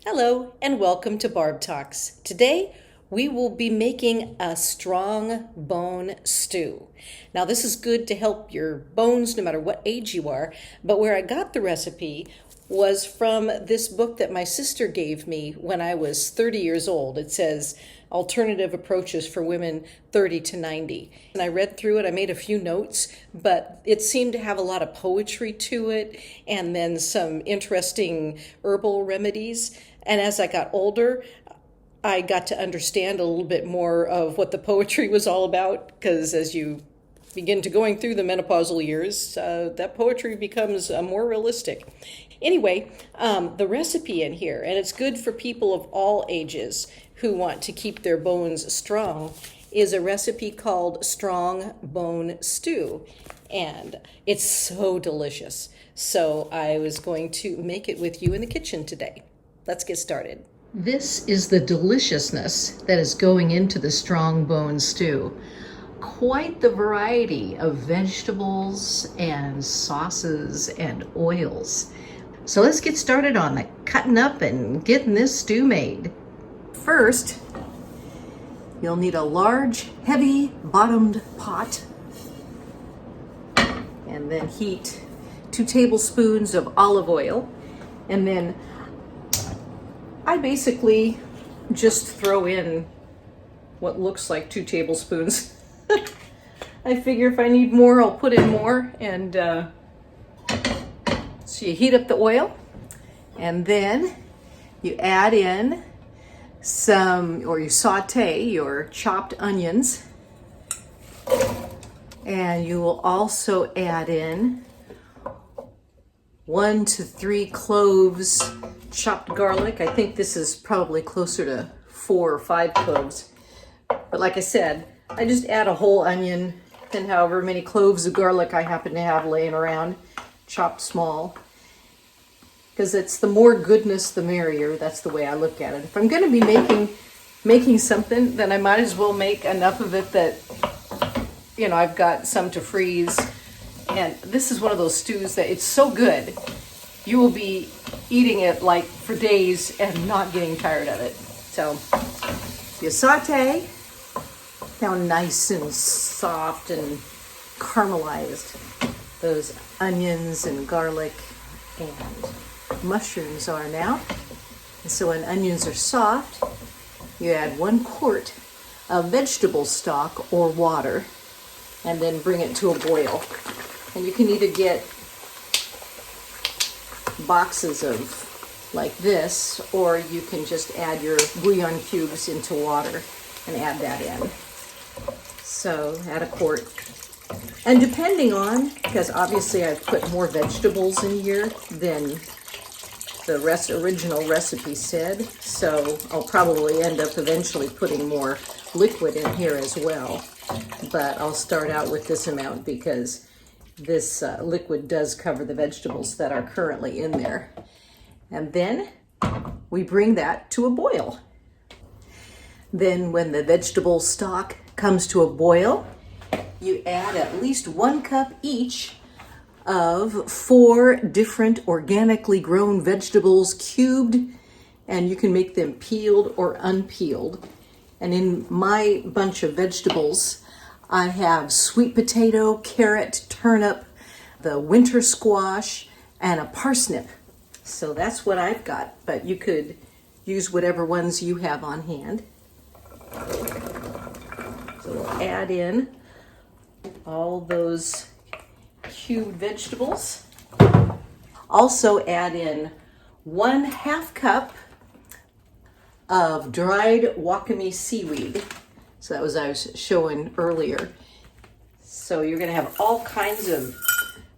Hello and welcome to Barb Talks. Today we will be making a strong bone stew. Now this is good to help your bones no matter what age you are, but where I got the recipe was from this book that my sister gave me when I was 30 years old. It says Alternative Approaches for Women 30 to 90. And I read through it, I made a few notes, but it seemed to have a lot of poetry to it and then some interesting herbal remedies. And as I got older, I got to understand a little bit more of what the poetry was all about, because as you begin to going through the menopausal years, that poetry becomes more realistic. Anyway, the recipe in here, and it's good for people of all ages who want to keep their bones strong, is a recipe called Strong Bone Stew. And it's so delicious. So I was going to make it with you in the kitchen today. Let's get started. This is the deliciousness that is going into the strong bone stew. Quite the variety of vegetables and sauces and oils. So let's get started on the cutting up and getting this stew made. First, you'll need a large, heavy bottomed pot, and then heat 2 tablespoons of olive oil, and then I basically just throw in what looks like 2 tablespoons. I figure if I need more, I'll put in more. And so you heat up the oil, and then you add in you saute your chopped onions, and you will also add in 1 to 3 cloves chopped garlic. I think this is probably closer to 4 or 5 cloves. But like I said, I just add a whole onion and however many cloves of garlic I happen to have laying around, chopped small. Because it's the more goodness, the merrier. That's the way I look at it. If I'm going to be making something, then I might as well make enough of it that, I've got some to freeze. And this is one of those stews that it's so good, you will be eating it like for days and not getting tired of it. So you saute down nice and soft and caramelized those onions and garlic and mushrooms are now. And so when onions are soft, you add 1 quart of vegetable stock or water and then bring it to a boil. And you can either get boxes of like this, or you can just add your bouillon cubes into water and add that in. So add a quart. And depending on, because obviously I've put more vegetables in here than the original recipe said, so I'll probably end up eventually putting more liquid in here as well. But I'll start out with this amount because this liquid does cover the vegetables that are currently in there. And then we bring that to a boil. Then when the vegetable stock comes to a boil, you add at least 1 cup each of 4 different organically grown vegetables cubed, and you can make them peeled or unpeeled. And in my bunch of vegetables, I have sweet potato, carrot, turnip, the winter squash, and a parsnip. So that's what I've got, but you could use whatever ones you have on hand. So we'll add in all those cubed vegetables. Also add in 1/2 cup of dried wakame seaweed. So that was I was showing earlier. So you're going to have all kinds of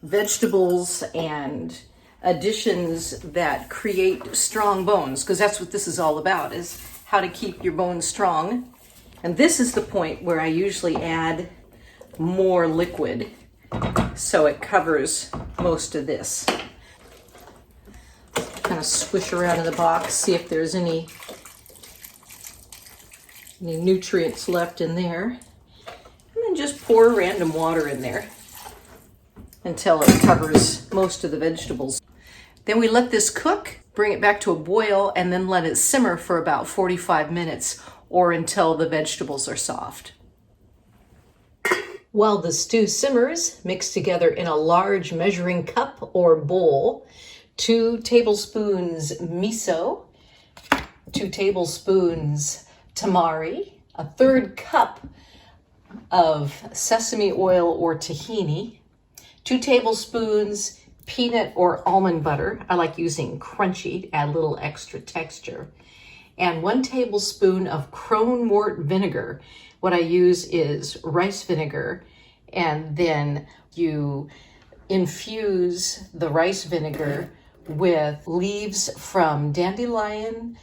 vegetables and additions that create strong bones, because that's what this is all about, is how to keep your bones strong. And this is the point where I usually add more liquid so it covers most of this. Kind of swish around in the box, see if there's any nutrients left in there, and then just pour random water in there until it covers most of the vegetables. Then we let this cook Bring it back to a boil and then let it simmer for about 45 minutes or until the vegetables are soft. While the stew simmers, mix together in a large measuring cup or bowl 2 tablespoons miso, 2 tablespoons tamari, a 1/3 cup of sesame oil or tahini, 2 tablespoons peanut or almond butter. I like using crunchy, add a little extra texture. And 1 tablespoon of Crone Wort vinegar. What I use is rice vinegar, and then you infuse the rice vinegar with leaves from dandelion,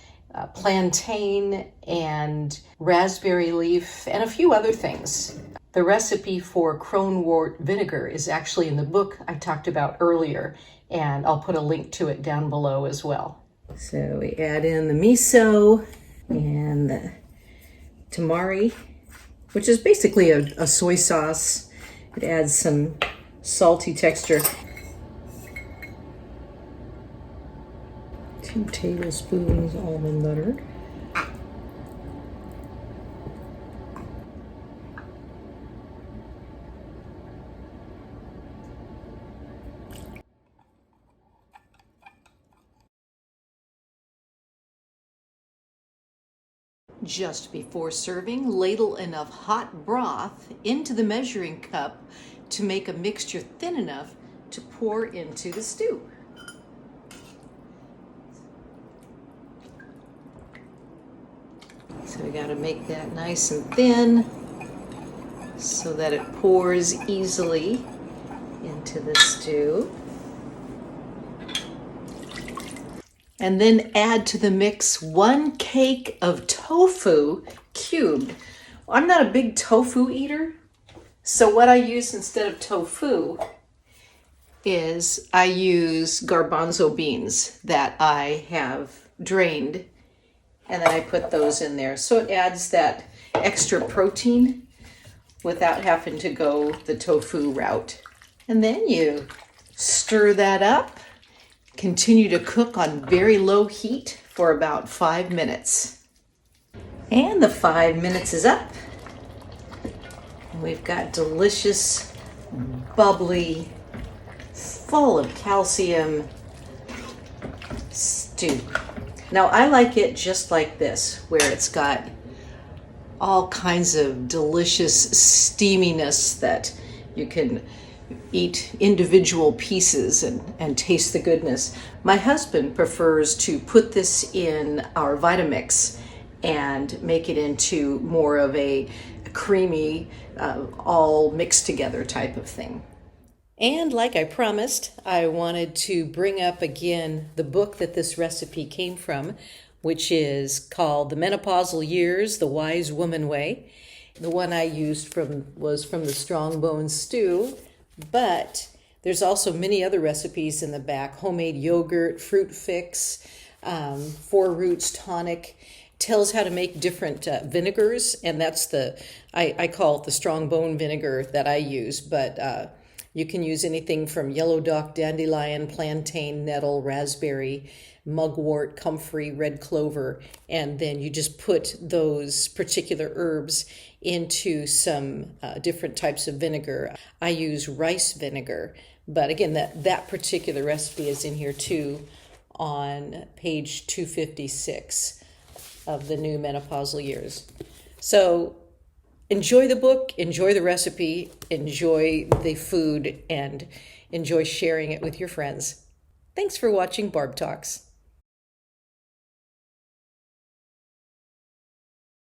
plantain, and raspberry leaf, and a few other things. The recipe for Crone Wort vinegar is actually in the book I talked about earlier, and I'll put a link to it down below as well. So we add in the miso and the tamari, which is basically a soy sauce. It adds some salty texture. 2 tablespoons almond butter. Just before serving, ladle enough hot broth into the measuring cup to make a mixture thin enough to pour into the stew. So we got to make that nice and thin so that it pours easily into the stew. And then add to the mix 1 cake of tofu cubed. I'm not a big tofu eater, so what I use instead of tofu is I use garbanzo beans that I have drained, and then I put those in there. So it adds that extra protein without having to go the tofu route. And then you stir that up. Continue to cook on very low heat for about 5 minutes. And the 5 minutes is up. And we've got delicious, bubbly, full of calcium stew. Now I like it just like this, where it's got all kinds of delicious steaminess that you can eat individual pieces and taste the goodness. My husband prefers to put this in our Vitamix and make it into more of a creamy, all mixed together type of thing. And like I promised, I wanted to bring up again the book that this recipe came from, which is called The Menopausal Years, The Wise Woman Way. The one I used was from the Strong Bones Stew. But there's also many other recipes in the back: homemade yogurt, fruit fix, 4 roots tonic. Tells how to make different vinegars, and that's I call it the strong bone vinegar that I use, but you can use anything from yellow dock, dandelion, plantain, nettle, raspberry, mugwort, comfrey, red clover, and then you just put those particular herbs into some different types of vinegar. I use rice vinegar, but again, that particular recipe is in here too on page 256 of the new Menopausal Years. So enjoy the book, enjoy the recipe, enjoy the food, and enjoy sharing it with your friends. Thanks for watching Barb Talks.